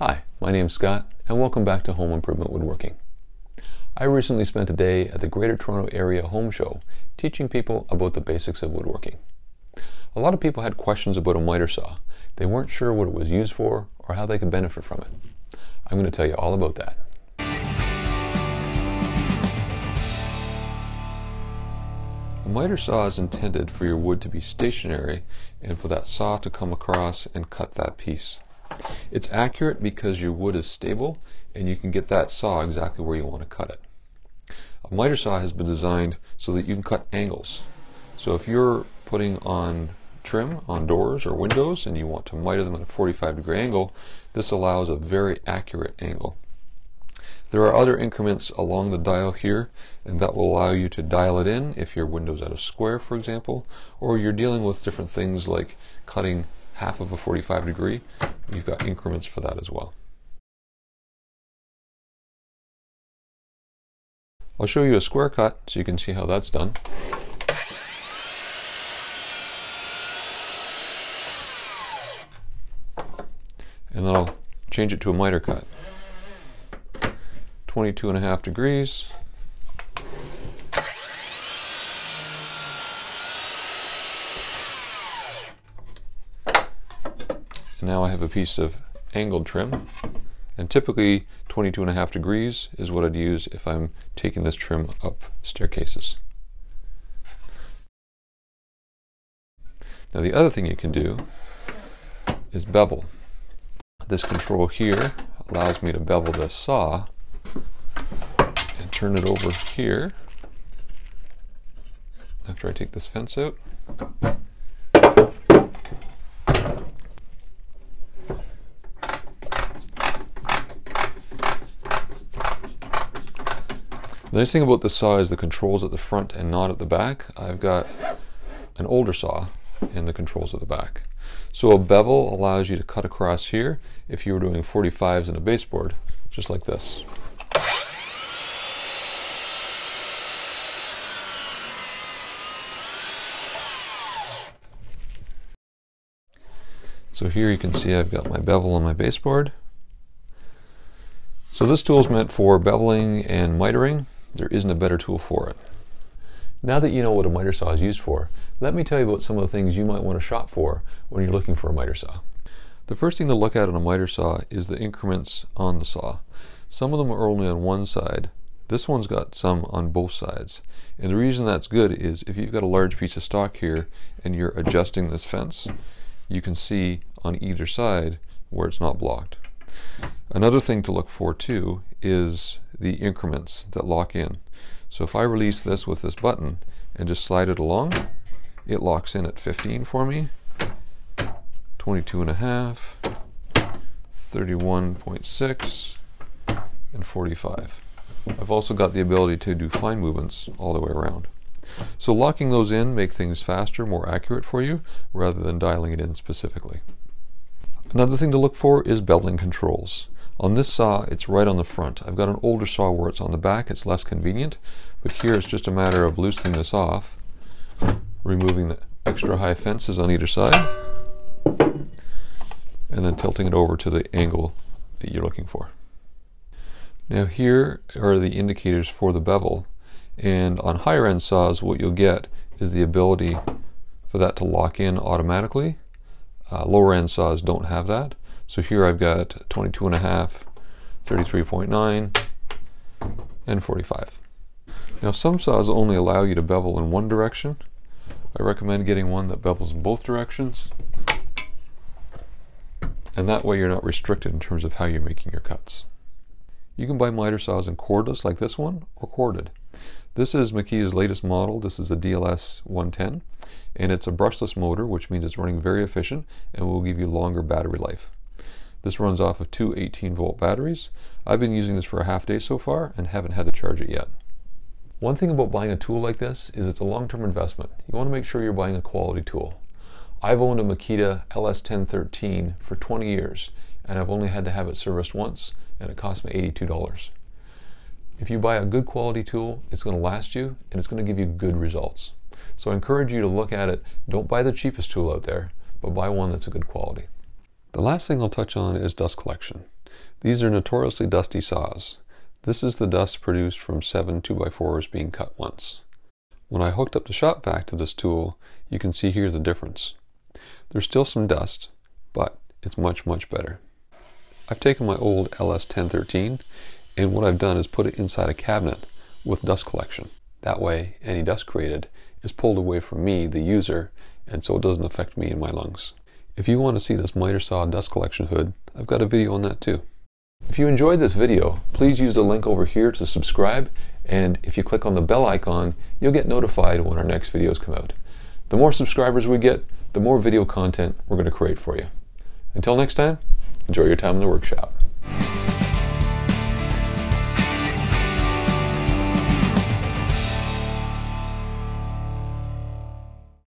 Hi, my name's Scott, and welcome back to Home Improvement Woodworking. I recently spent a day at the Greater Toronto Area Home Show teaching people about the basics of woodworking. A lot of people had questions about a miter saw. They weren't sure what it was used for or how they could benefit from it. I'm going to tell you all about that. A miter saw is intended for your wood to be stationary and for that saw to come across and cut that piece. It's accurate because your wood is stable and you can get that saw exactly where you want to cut it. A miter saw has been designed so that you can cut angles. So if you're putting on trim on doors or windows and you want to miter them at a 45-degree angle, this allows a very accurate angle. There are other increments along the dial here, and that will allow you to dial it in if your window's at a square, for example, or you're dealing with different things like cutting half of a 45 degree. You've got increments for that as well. I'll show you a square cut so you can see how that's done. And then I'll change it to a miter cut. 22.5 degrees. And now I have a piece of angled trim, and typically 22.5 degrees is what I'd use if I'm taking this trim up staircases. Now the other thing you can do is bevel. This control here allows me to bevel this saw and turn it over here after I take this fence out. The nice thing about this saw is the controls at the front and not at the back. I've got an older saw and the controls at the back. So a bevel allows you to cut across here if you were doing 45s in a baseboard, just like this. So here you can see I've got my bevel on my baseboard. So this tool is meant for beveling and mitering. There isn't a better tool for it. Now that you know what a miter saw is used for, let me tell you about some of the things you might want to shop for when you're looking for a miter saw. The first thing to look at on a miter saw is the increments on the saw. Some of them are only on one side. This one's got some on both sides. And the reason that's good is if you've got a large piece of stock here and you're adjusting this fence, you can see on either side where it's not blocked. Another thing to look for too is the increments that lock in. So if I release this with this button and just slide it along, it locks in at 15 for me, 22.5, 31.6, and 45. I've also got the ability to do fine movements all the way around. So locking those in make things faster, more accurate for you, rather than dialing it in specifically. Another thing to look for is beveling controls. On this saw, it's right on the front. I've got an older saw where it's on the back, it's less convenient, but here it's just a matter of loosening this off, removing the extra high fences on either side, and then tilting it over to the angle that you're looking for. Now here are the indicators for the bevel, and on higher end saws what you'll get is the ability for that to lock in automatically. Lower end saws don't have that. So here I've got 22.5, 33.9, and 45. Now some saws only allow you to bevel in one direction. I recommend getting one that bevels in both directions. And that way you're not restricted in terms of how you're making your cuts. You can buy miter saws in cordless like this one, or corded. This is Makita's latest model. This is a DLS 110, and it's a brushless motor, which means it's running very efficient and will give you longer battery life. This runs off of two 18-volt batteries. I've been using this for a half day so far and haven't had to charge it yet. One thing about buying a tool like this is it's a long-term investment. You want to make sure you're buying a quality tool. I've owned a Makita LS1013 for 20 years, and I've only had to have it serviced once, and it cost me $82. If you buy a good quality tool, it's going to last you and it's going to give you good results. So I encourage you to look at it. Don't buy the cheapest tool out there, but buy one that's a good quality. The last thing I'll touch on is dust collection. These are notoriously dusty saws. This is the dust produced from 7 2x4s being cut once. When I hooked up the shop vac to this tool, you can see here the difference. There's still some dust, but it's much, much better. I've taken my old LS1013, and what I've done is put it inside a cabinet with dust collection. That way, any dust created is pulled away from me, the user, and so it doesn't affect me and my lungs. If you want to see this miter saw dust collection hood, I've got a video on that too. If you enjoyed this video, please use the link over here to subscribe, and if you click on the bell icon, you'll get notified when our next videos come out. The more subscribers we get, the more video content we're going to create for you. Until next time, enjoy your time in the workshop.